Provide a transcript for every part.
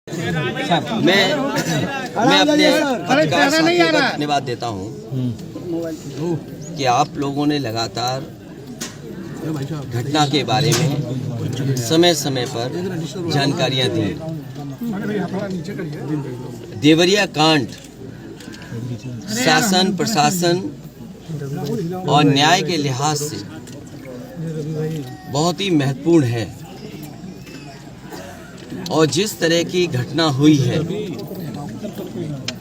मैं अपने पत्रकार साथियों का धन्यवाद देता हूं कि आप लोगों ने लगातार घटना के बारे में समय समय पर जानकारियां दी। देवरिया कांड शासन प्रशासन और न्याय के लिहाज से बहुत ही महत्वपूर्ण है और जिस तरह की घटना हुई है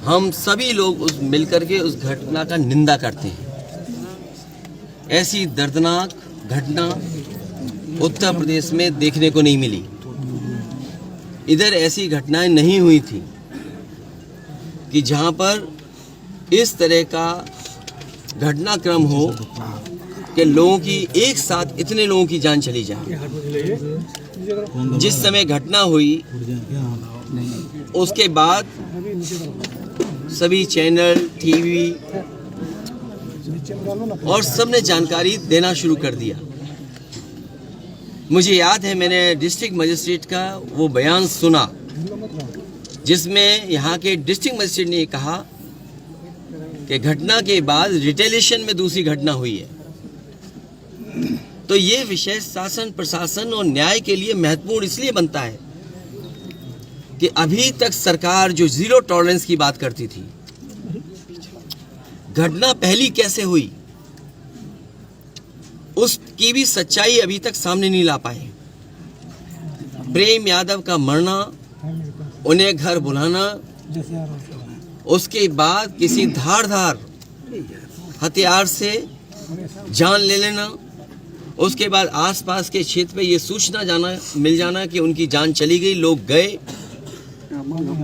हम सभी लोग मिलकर के उस घटना का निंदा करते हैं। ऐसी दर्दनाक घटना उत्तर प्रदेश में देखने को नहीं मिली। इधर ऐसी घटनाएं नहीं हुई थी कि जहां पर इस तरह का घटनाक्रम हो कि लोगों की एक साथ इतने लोगों की जान चली जाए। जिस समय घटना हुई उसके बाद सभी चैनल टीवी और सबने जानकारी देना शुरू कर दिया। मुझे याद है मैंने डिस्ट्रिक्ट मजिस्ट्रेट का वो बयान सुना जिसमें यहाँ के डिस्ट्रिक्ट मजिस्ट्रेट ने कहा कि घटना के बाद रिटेलिएशन में दूसरी घटना हुई है। तो ये विषय शासन प्रशासन और न्याय के लिए महत्वपूर्ण इसलिए बनता है कि अभी तक सरकार जो जीरो टॉलरेंस की बात करती थी, घटना पहली कैसे हुई उसकी भी सच्चाई अभी तक सामने नहीं ला पाए। प्रेम यादव का मरना, उन्हें घर बुलाना, उसके बाद किसी धारदार हथियार से जान ले लेना, उसके बाद आसपास के क्षेत्र में ये सूचना मिल जाना कि उनकी जान चली गई, लोग गए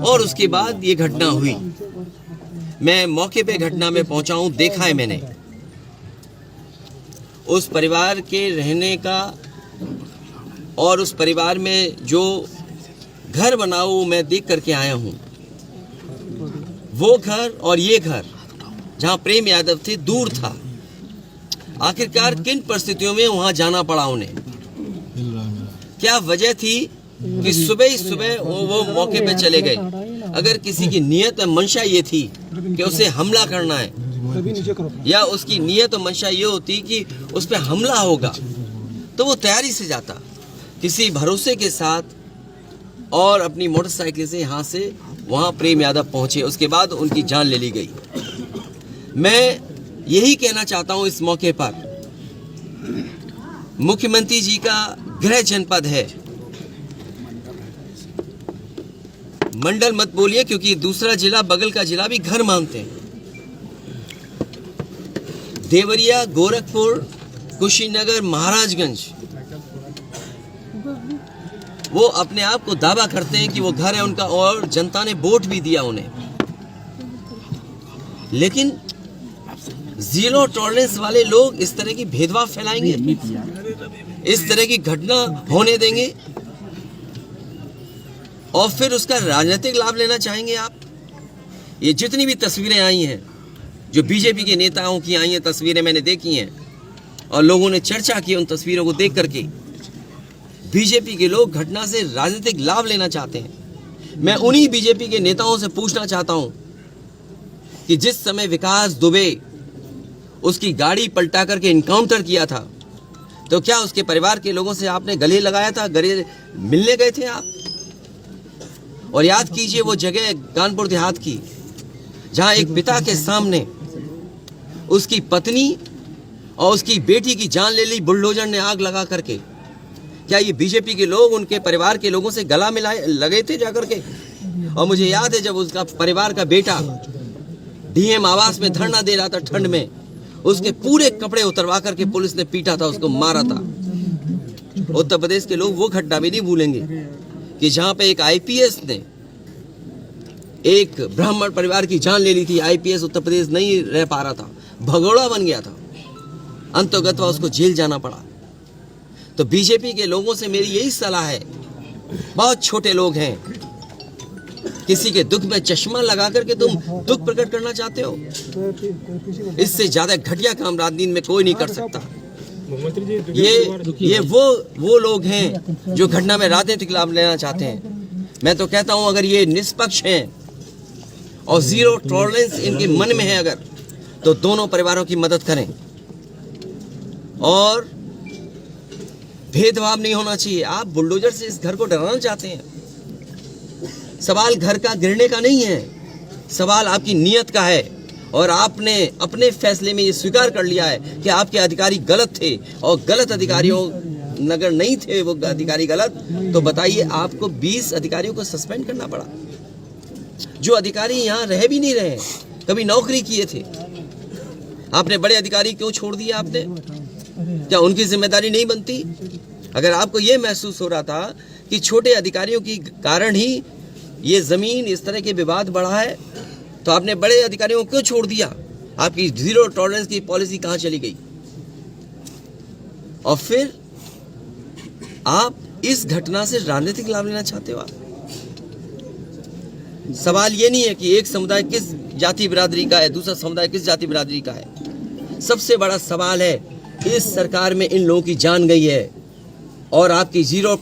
और उसके बाद ये घटना हुई। मैं मौके पे घटना में पहुंचा हूं, देखा है मैंने उस परिवार के रहने का और उस परिवार में जो घर बना वो मैं देख करके आया हूं। वो घर और ये घर जहां प्रेम यादव थे दूर था। आखिरकार किन परिस्थितियों में वहां जाना पड़ा उन्हें? क्या वजह थी कि सुबह ही सुबह वो मौके पे चले गए? अगर किसी की नीयत और मंशा ये थी कि उसे हमला करना है या उसकी नीयत और मंशा ये होती कि उस पर हमला होगा तो वो तैयारी से जाता, किसी भरोसे के साथ, और अपनी मोटरसाइकिल से यहाँ से वहाँ प्रेम यादव पहुँचे। उसके बाद उनकी जान ले ली गई। मैं यही कहना चाहता हूँ इस मौके पर, मुख्यमंत्री जी का गृह जनपद है, मंडल मत बोलिए क्योंकि दूसरा जिला बगल का जिला भी घर मानते हैं। देवरिया, गोरखपुर, कुशीनगर, महाराजगंज, वो अपने आप को दावा करते हैं कि वो घर है उनका और जनता ने वोट भी दिया उन्हें। लेकिन जीरो टॉलरेंस वाले लोग इस तरह की भेदभाव फैलाएंगे, इस तरह की घटना होने देंगे और फिर उसका राजनीतिक लाभ लेना चाहेंगे आप। ये जितनी भी तस्वीरें आई हैं जो बीजेपी के नेताओं की आई हैं, तस्वीरें मैंने देखी हैं और लोगों ने चर्चा की उन तस्वीरों को देख करके, बीजेपी के लोग घटना से राजनीतिक लाभ लेना चाहते हैं। मैं उन्हीं बीजेपी के नेताओं से पूछना चाहता हूं कि जिस समय विकास दुबे उसकी गाड़ी पलटा करके इनकाउंटर किया था तो क्या उसके परिवार के लोगों से आपने गले लगाया था, गले मिलने गए थे आप? और याद कीजिए वो जगह कानपुर देहात की जहां एक पिता के सामने उसकी पत्नी और उसकी बेटी की जान ले ली बुलडोजर ने आग लगा करके। क्या ये बीजेपी के लोग उनके परिवार के लोगों से गला मिलाए लगे थे जाकर के? और मुझे याद है जब उसका परिवार का बेटा डीएम आवास में धरना दे रहा था ठंड में, उसके पूरे कपड़े उतरवा करके पुलिस ने पीटा था, उसको मारा था। उत्तर प्रदेश के लोग वो घटना भी नहीं भूलेंगे कि जहां पे एक आईपीएस ने एक ब्राह्मण परिवार की जान ले ली थी। आईपीएस उत्तर प्रदेश नहीं रह पा रहा था, भगोड़ा बन गया था, अंततः उसको जेल जाना पड़ा। तो बीजेपी के लोगों से मेरी यही सलाह है, बहुत छोटे लोग हैं, किसी के दुख में चश्मा लगा करके तुम दुख प्रकट करना चाहते हो, इससे ज्यादा घटिया काम राजनीति में कोई नहीं कर सकता। ये वो लोग हैं जो घटना में राजनीतिक लाभ लेना चाहते हैं। मैं तो कहता हूं अगर ये निष्पक्ष हैं और जीरो टॉलरेंस इनके मन में है अगर, तो दोनों परिवारों की मदद करें और भेदभाव नहीं होना चाहिए। आप बुलडोजर से इस घर को डराना चाहते हैं। सवाल घर का गिरने का नहीं है, सवाल आपकी नीयत का है और आपने अपने फैसले में ये स्वीकार कर लिया है कि आपके अधिकारी गलत थे और गलत अधिकारियों अगर नहीं थे वो अधिकारी गलत, तो बताइए आपको 20 अधिकारियों को सस्पेंड करना पड़ा। जो अधिकारी यहाँ रह भी नहीं रहे, कभी नौकरी किए थे, आपने बड़े अधिकारी क्यों छोड़ दिए आपने? क्या उनकी जिम्मेदारी नहीं बनती? अगर आपको ये महसूस हो रहा था कि छोटे अधिकारियों के कारण ही ये जमीन इस तरह के विवाद बढ़ा है, तो आपने बड़े अधिकारियों को क्यों छोड़ दिया? आपकी जीरो टॉलरेंस की पॉलिसी कहां चली गई? और फिर आप इस घटना से राजनीतिक लाभ लेना चाहते हो। आप सवाल ये नहीं है कि एक समुदाय किस जाति बिरादरी का है, दूसरा समुदाय किस जाति बिरादरी का है। सबसे बड़ा सवाल है इस सरकार में इन लोगों की जान गई है और आपकी जीरो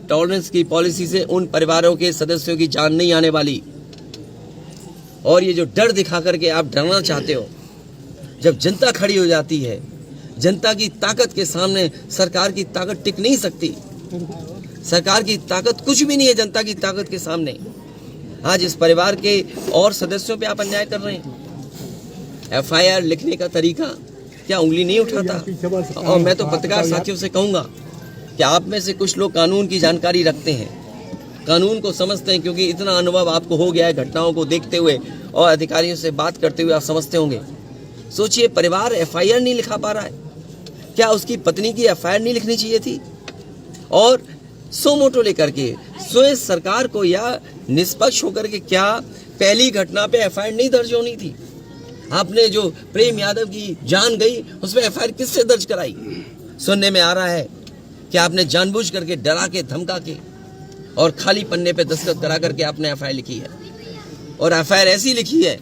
टॉलरेंस की पॉलिसी से उन परिवारों के सदस्यों की जान नहीं आने वाली। और ये जो डर दिखा करके आप डरना चाहते हो, जब जनता खड़ी हो जाती है, जनता की ताकत के सामने सरकार की ताकत टिक नहीं सकती। सरकार की ताकत कुछ भी नहीं है जनता की ताकत के सामने। आज इस परिवार के और सदस्यों पे आप अन्याय कर रहे हैं। FIR लिखने का तरीका क्या उंगली नहीं उठाता? और मैं तो पत्रकार साथियों से कहूंगा कि आप में से कुछ लोग कानून की जानकारी रखते हैं, कानून को समझते हैं, क्योंकि इतना अनुभव आपको हो गया है घटनाओं को देखते हुए और अधिकारियों से बात करते हुए, आप समझते होंगे। सोचिए, परिवार FIR नहीं लिखा पा रहा है, क्या उसकी पत्नी की FIR नहीं लिखनी चाहिए थी? और सो मोटो लेकर के स्वयं सरकार को या निष्पक्ष होकर के क्या पहली घटना पे FIR नहीं दर्ज होनी थी? आपने जो प्रेम यादव की जान गई उस पर FIR किससे दर्ज कराई? सुनने में आ रहा है कि आपने जानबूझ करके डरा के धमका के और खाली पन्ने पे दस्तखत करा करके आपने FIR लिखी है। और FIR ऐसी लिखी है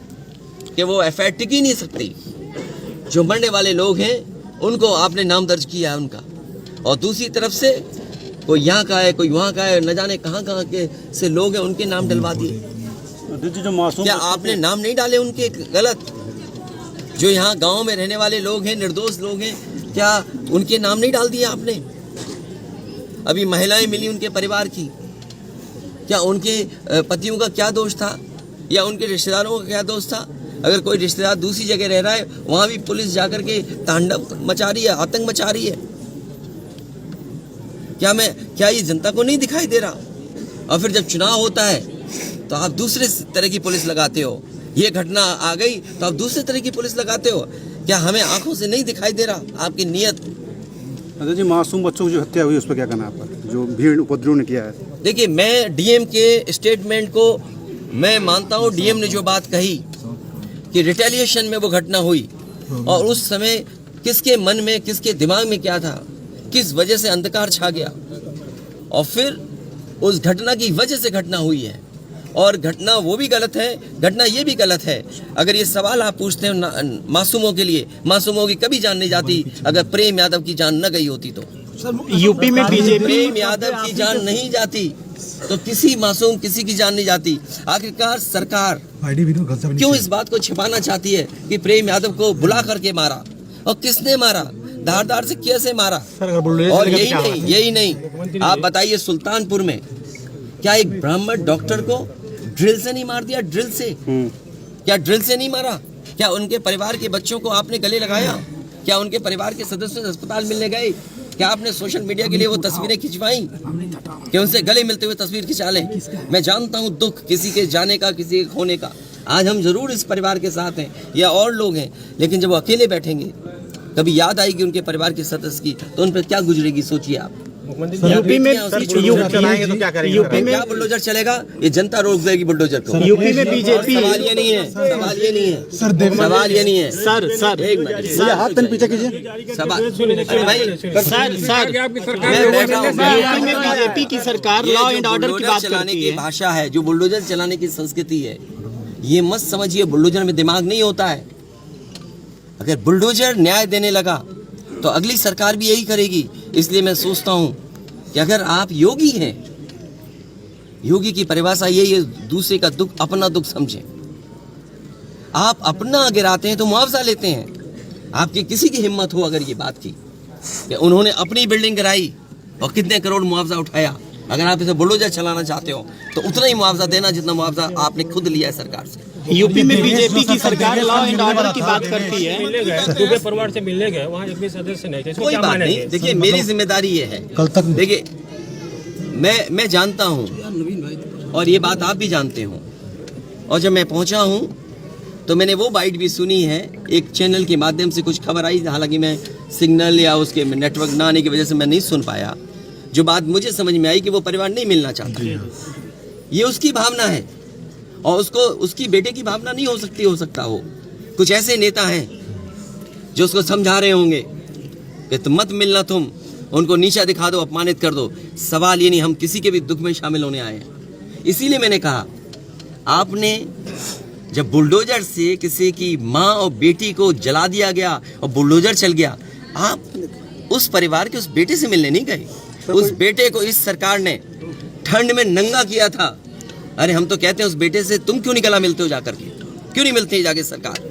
कि वो FIR टिक ही नहीं सकती। जो मरने वाले लोग हैं उनको आपने नाम दर्ज किया है उनका, और दूसरी तरफ से कोई यहाँ का है, कोई वहाँ का है, न जाने कहाँ कहाँ के से लोग हैं, उनके नाम डलवा दिए। क्या आपने नाम नहीं डाले उनके गलत? जो यहाँ गांव में रहने वाले लोग हैं, निर्दोष लोग हैं, क्या उनके नाम नहीं डाल दिए आपने? अभी महिलाएं मिली उनके परिवार की, क्या उनके पतियों का क्या दोष था या उनके रिश्तेदारों का क्या दोष था? अगर कोई रिश्तेदार दूसरी जगह रह रहा है, वहां भी पुलिस जाकर के तांडव मचा रही है, आतंक मचा रही है। क्या ये जनता को नहीं दिखाई दे रहा? और फिर जब चुनाव होता है तो आप दूसरे तरह की पुलिस लगाते हो। ये घटना आ गई तो आप दूसरे तरह की पुलिस लगाते हो। क्या हमें आंखों से नहीं दिखाई दे रहा आपकी नीयत? जी, मासूम बच्चों की जो हत्या हुई उस पर क्या कहना है आपका, जो भीड़ उपद्रव ने किया है? देखिए, मैं डीएम के स्टेटमेंट को मैं मानता हूँ। डीएम ने जो बात कही कि रिटेलिएशन में वो घटना हुई, और उस समय किसके मन में, किसके दिमाग में क्या था, किस वजह से अंधकार छा गया, और फिर उस घटना की वजह से घटना हुई है। और घटना वो भी गलत है, घटना ये भी गलत है। अगर ये सवाल आप पूछते हैं मासूमों के लिए, मासूमों की कभी जान नहीं जाती। अगर प्रेम यादव की जान न गई होती तो यूपी में बीजेपी, प्रेम यादव की जान नहीं जाती तो किसी मासूम किसी की जान नहीं जाती। आखिरकार सरकार क्यों इस बात को छिपाना चाहती है कि प्रेम यादव को बुला करके मारा, और किसने मारा, धारदार से कैसे मारा? और यही नहीं, आप बताइए, सुल्तानपुर में क्या एक ब्राह्मण डॉक्टर को ड्रिल से नहीं मार दिया? ड्रिल से, क्या ड्रिल से नहीं मारा? क्या उनके परिवार के बच्चों को आपने गले लगाया? क्या उनके परिवार के सदस्य अस्पताल मिलने गए? क्या आपने सोशल मीडिया के लिए वो तस्वीरें खिंचवाई कि उनसे गले मिलते हुए तस्वीर खिंचा लें? मैं जानता हूँ दुख किसी के जाने का, किसी के खोने का। आज हम जरूर इस परिवार के साथ हैं या और लोग हैं, लेकिन जब वो अकेले बैठेंगे, कभी याद आएगी उनके परिवार के सदस्य की, तो उन पर क्या गुजरेगी? सोचिए आप। यूपी में क्या बुलडोजर चलेगा? ये जनता रोक देगी बुलडोजर को। यूपी में बीजेपी, सवाल ये नहीं है, सवाल ये नहीं है, सवाल ये नहीं है। सर एक मिनट, हाथ तन पीछे कीजिए। सवाल यूपी में बीजेपी की सरकार लॉ एंड ऑर्डर की बात चलाने करती की है। भाषा है, जो बुलडोजर चलाने की संस्कृति है, ये मत समझिए बुलडोजर में दिमाग नहीं होता है। अगर बुलडोजर न्याय देने लगा तो अगली सरकार भी यही करेगी। इसलिए मैं सोचता हूं कि अगर आप योगी हैं योगी की परिभाषा यही है, दूसरे का दुख अपना दुख समझें। आप अपना गिराते हैं तो मुआवजा लेते हैं। आपकी किसी की हिम्मत हो अगर ये बात की कि उन्होंने अपनी बिल्डिंग गिराई और कितने करोड़ मुआवजा उठाया, अगर आप इसे बुलडोजर चलाना चाहते हो तो उतना ही मुआवजा देना जितना मुआवजा आपने खुद लिया है सरकार से। यूपी में बीजेपी की सरकार लॉ एंड ऑर्डर की बात करती है। दुबे परिवार से मिलने गए, वहाँ एक भी सदस्य नहीं थे, इसको कोई क्या बात मानेंगे? नहीं, देखिए मेरी जिम्मेदारी ये है, कल तक देखिए मैं जानता हूँ और ये बात आप भी जानते हो, और जब मैं पहुंचा हूँ तो मैंने वो बाइट भी सुनी है, एक चैनल के माध्यम से कुछ खबर आई, हालांकि मैं सिग्नल या उसके नेटवर्क ना आने की वजह से मैं नहीं सुन पाया। जो बात मुझे समझ में आई कि वो परिवार नहीं मिलना चाहता, ये उसकी भावना है और उसको उसकी बेटे की भावना नहीं हो सकता हो। कुछ ऐसे नेता हैं जो उसको समझा रहे होंगे कि तुम मत मिलना, तुम उनको नीचा दिखा दो, अपमानित कर दो। सवाल ये नहीं, हम किसी के भी दुख में शामिल होने आए हैं। इसीलिए मैंने कहा, आपने जब बुलडोजर से किसी की माँ और बेटी को जला दिया गया और बुलडोजर चल गया, आप उस परिवार के उस बेटे से मिलने नहीं गए। उस बेटे को इस सरकार ने ठंड में नंगा किया था। अरे हम तो कहते हैं उस बेटे से तुम क्यों निकला मिलते हो जाकर के, क्यों नहीं मिलते जाके सरकार?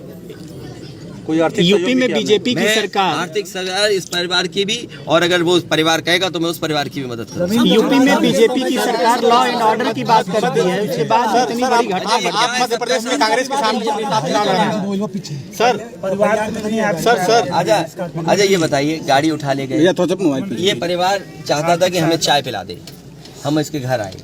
कोई आर्थिक यूपी में बीजेपी की मैं सरकार, आर्थिक सरकार इस परिवार की भी, और अगर वो परिवार कहेगा तो मैं उस परिवार की भी मदद करूंगा। यूपी में बीजेपी की सरकार लॉ एंड ऑर्डर की बात करती है, उसके बाद इतनी बड़ी घटना घट आप मध्य प्रदेश में कांग्रेस के सामने सर आजा ये बताइए, गाड़ी उठा ले गए, ये परिवार चाहता था कि हमें चाय पिला दे, हम इसके घर आए।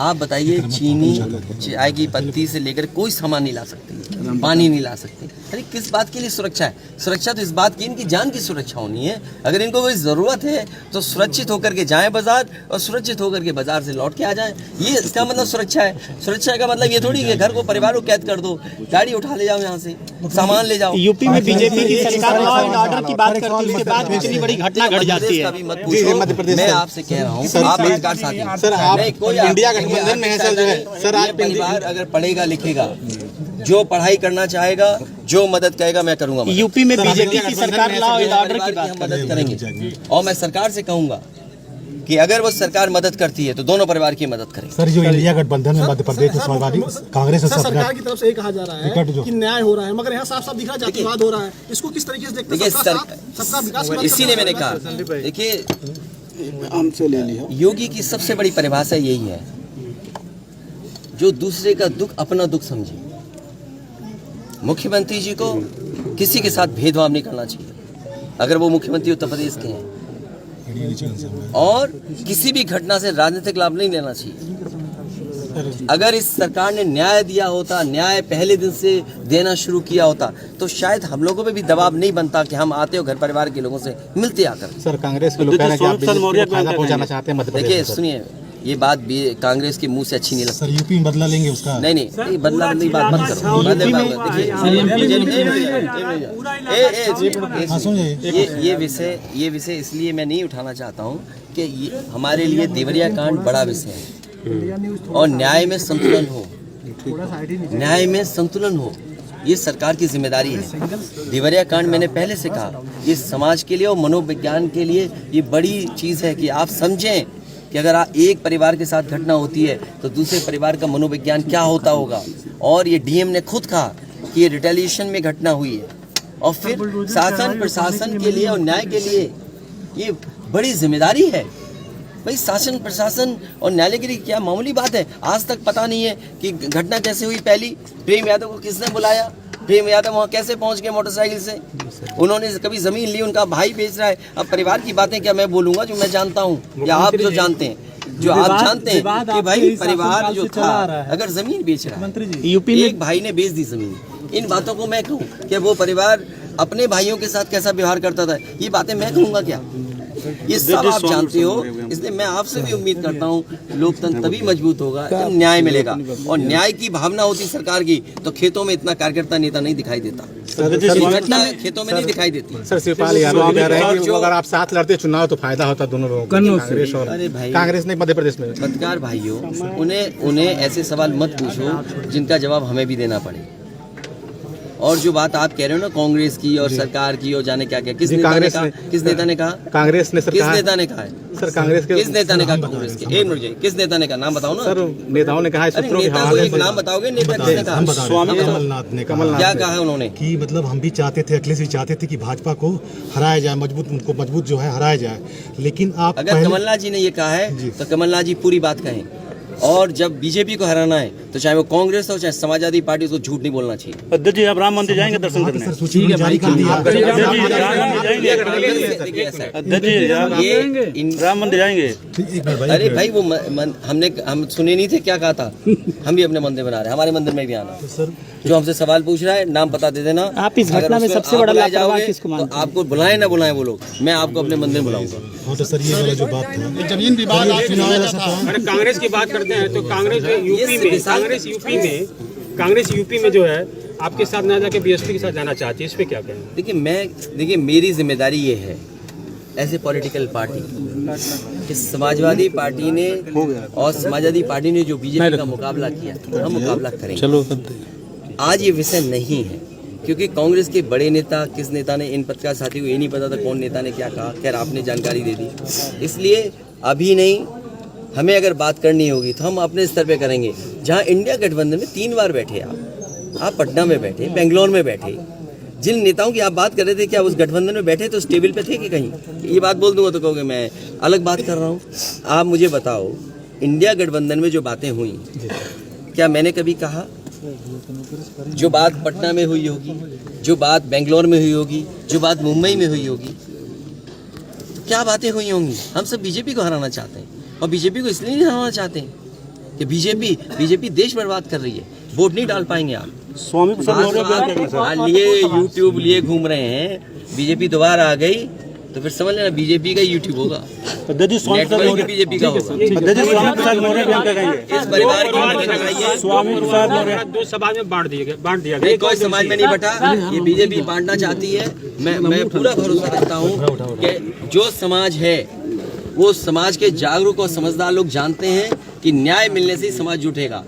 आप बताइए, चीनी चाय की पत्ती से लेकर कोई सामान नहीं ला सकते, पानी नहीं ला सकते। अरे किस बात के लिए सुरक्षा है? सुरक्षा तो इस बात की, इनकी जान की सुरक्षा होनी है। अगर इनको कोई ज़रूरत है तो सुरक्षित होकर के जाएं बाजार और सुरक्षित होकर के बाजार से लौट के आ जाएं। ये इसका मतलब सुरक्षा है। सुरक्षा का मतलब ये थोड़ी है घर को, परिवार को कैद कर दो, गाड़ी उठा ले जाओ, यहाँ से सामान ले जाओ। यूपी में बीजेपी की सरकार लॉ एंड ऑर्डर की बात करती है, उसके बाद इतनी बड़ी घटना घट जाती है। कभी मत पूछो, मैं आपसे कह रहा हूँ, आप सरकार साथी हैं। सर, आप नहीं, कोई इंडिया आपको गठबंधन में है सर, जो है सर, आज परिवार अगर पढ़ेगा लिखेगा, जो पढ़ाई करना चाहेगा, जो मदद कहेगा, मैं करूंगा मदद। यूपी में बीजेपी की सरकार लॉ एंड ऑर्डर की परिवार बात की हम मदद करेंगे, और मैं सरकार से कहूंगा कि अगर वो सरकार मदद करती है तो दोनों परिवार की मदद करें। सर, जो इंडिया गठबंधन में मध्य प्रदेश में समाजवादी कांग्रेस सरकार की तरफ से ये कहा जा रहा है कि न्याय हो रहा है, मगर यहाँ साफ साफ दिख रहा है जातिवाद हो रहा है। इसको किस तरीके से देखते हैं? सबका विकास, इसीलिए मैंने कहा, देखिए हमसे ले लिया। योगी की सबसे बड़ी परिभाषा यही है, जो दूसरे का दुख अपना दुख समझे। मुख्यमंत्री जी को किसी के साथ भेदभाव नहीं करना चाहिए, अगर वो मुख्यमंत्री उत्तर प्रदेश के हैं, और किसी भी घटना से राजनीतिक लाभ नहीं लेना चाहिए। अगर इस सरकार ने न्याय दिया होता, न्याय पहले दिन से देना शुरू किया होता, तो शायद हम लोगों पे भी दबाव नहीं बनता कि हम आते हो घर परिवार के लोगों से मिलते आकर। सर, कांग्रेस के लोग कह रहे हैं कि आप बीजेपी को फायदा पहुंचाना चाहते हैं मध्य प्रदेश देखिए में। सुनिए, ये बात भी कांग्रेस के मुंह से अच्छी नहीं लगती। सर, यूपी में बदला लेंगे उसका? नहीं, बदला वाली बात मत करो। देखिए ये विषय इसलिए मैं नहीं उठाना चाहता हूँ कि ये हमारे लिए देवरिया कांड बड़ा विषय है, और न्याय में संतुलन हो, न्याय में संतुलन हो, ये सरकार की जिम्मेदारी है। देवरिया कांड मैंने पहले से कहा, ये समाज के लिए और मनोविज्ञान के लिए ये बड़ी चीज़ है कि आप समझें कि अगर एक परिवार के साथ घटना होती है तो दूसरे परिवार का मनोविज्ञान क्या होता होगा। और ये डीएम ने खुद कहा कि ये रिटेलिएशन में घटना हुई है, और फिर शासन प्रशासन के लिए और न्याय के लिए ये बड़ी जिम्मेदारी है। भाई शासन प्रशासन और न्यायालय के लिए क्या मामूली बात है? आज तक पता नहीं है कि घटना कैसे हुई। पहली, प्रेम यादव को किसने बुलाया? प्रेम यादव वहाँ कैसे पहुँच गए मोटरसाइकिल से? उन्होंने कभी जमीन ली, उनका भाई बेच रहा है। अब परिवार की बातें क्या मैं बोलूँगा जो मैं जानता हूँ, या आप जो जानते हैं, जो आप जानते हैं कि भाई परिवार जो था अगर जमीन बेच रहा है, यूपी में एक भाई ने बेच दी जमीन, इन बातों को मैं कहूँ कि वो परिवार अपने भाइयों के साथ कैसा व्यवहार करता था, ये बातें मैं कहूँगा क्या? ये सब आप जानते हो। इसलिए मैं आपसे भी उम्मीद करता हूँ लोकतंत्र तभी मजबूत होगा जब न्याय मिलेगा, और न्याय की भावना होती सरकार की तो खेतों में इतना कार्यकर्ता नेता नहीं दिखाई देता, घटना खेतों में नहीं दिखाई देती। सर, शिवपाल यादव कह रहे हैं कि अगर आप साथ लड़ते चुनाव तो फायदा होता दोनों लोगों को, कांग्रेस और कांग्रेस ने मध्य प्रदेश में। पत्रकार भाइयों, उन्हें ऐसे सवाल मत पूछो जिनका जवाब हमें भी देना पड़े। और जो बात आप कह रहे हो ना कांग्रेस की और सरकार की और जाने क्या क्या, किस नेता ने कहा? किस नेता ने कहा? कांग्रेस ने सर किस कहा, नेता ने कहा है? सर कांग्रेस के किस नेता ने कहा कांग्रेस के? एक मिनट, किस नेता ने कहा? नाम बताओ ना सर। नेताओं ने कहा है, अरे सूत्रों के नेता को हवाले एक से। नाम बताओगे? नेता किसने कहा? हम बता रहे हैं, कमलनाथ ने कहा क्या कहा है उन्होंने? कि मतलब हम भी चाहते थे, अखिलेश भी चाहते थे कि भाजपा को हराया जाए, उनको मजबूत जो है हराया जाए, लेकिन आप अगर कमलनाथ जी ने ये कहा है तो कमलनाथ जी पूरी बात कहें। और जब बीजेपी को हराना है तो चाहे वो कांग्रेस हो चाहे समाजवादी पार्टी, उसको झूठ नहीं बोलना चाहिए। अध्यक्ष जी, आप राम मंदिर जाएंगे दर्शन करने? सर सूची उन्होंने जारी कर दी है। अध्यक्ष जी, देखिए ऐसा है, अध्यक्ष जी, राम मंदिर जाएंगे? एक मिनट भाई, अरे भाई वो हम सुने नहीं थे क्या कहा था? हम भी अपने मंदिर बना रहे हैं, हमारे मंदिर में भी आना। सर जो हमसे सवाल पूछ रहा है नाम पता दे देना। आप इस घटना में अगर सबसे आप बड़ा बुलाए लापरवाह जाओगे किसको मानते तो आपको बुलाए ना बुलाए वो लोग, मैं आपको अपने मंदिर बुलाऊंगा। हाँ तो सर ये वाला जो बात था, जमीन विवाद अरे कांग्रेस की बात करते हैं तो कांग्रेस यूपी में जो है आपके साथ ना जाके बीएसपी के साथ जाना चाहती है, इस पे क्या कहें? देखिए मेरी जिम्मेदारी ये है ऐसे पॉलिटिकल पार्टी कि समाजवादी पार्टी ने और समाजवादी पार्टी ने जो बीजेपी का मुकाबला किया, हम मुकाबला करेंगे। चलो, आज ये विषय नहीं है, क्योंकि कांग्रेस के बड़े नेता, किस नेता ने, इन पत्रकार साथी को ये नहीं पता था कौन नेता ने क्या कहा। खैर आपने जानकारी दे दी, इसलिए अभी नहीं, हमें अगर बात करनी होगी तो हम अपने स्तर पे करेंगे। जहां इंडिया गठबंधन में 3 बार बैठे आप पटना में बैठे, बेंगलोर में बैठे, जिन नेताओं की आप बात कर रहे थे क्या उस गठबंधन में बैठे तो उस टेबल पे थे कि कहीं? ये बात बोल दूंगा तो कहोगे मैं अलग बात कर रहा हूँ। आप मुझे बताओ, इंडिया गठबंधन में जो बातें हुई, क्या मैंने कभी कहा जो बात पटना में हुई होगी, जो बात बेंगलोर में हुई होगी, जो बात मुंबई में हुई होगी, तो क्या बातें हुई होंगी? हम सब बीजेपी को हराना चाहते हैं, और बीजेपी को इसलिए नहीं हराना चाहते हैं कि बीजेपी देश बर्बाद कर रही है। वोट नहीं डाल पाएंगे आप। स्वामी प्रसाद मौर्य बयान क्या करें सर? लिए यूट्यूब लिए घूम रहे हैं, बीजेपी दोबारा आ गई तो फिर समझ लेना बीजेपी का यूट्यूब होगा, अध्यक्ष जी, स्वामी प्रसाद नेटवर्क मौर्य बीजेपी का होगा। अध्यक्ष जी, स्वामी प्रसाद मौर्य बयान क्या कहेंगे? इस परिवार की मदद कराइए। स्वामी प्रसाद मौर्य 2 समाज में बांट दिया गया। नहीं, कोई समाज में नहीं बटा, ये बीजेपी बांटना चाहती है। मैं पूरा भरोसा रखता हूँ कि जो समाज है वो समाज के जागरूक और समझदार लोग जानते हैं कि न्याय मिलने से ही समाज जुटेगा।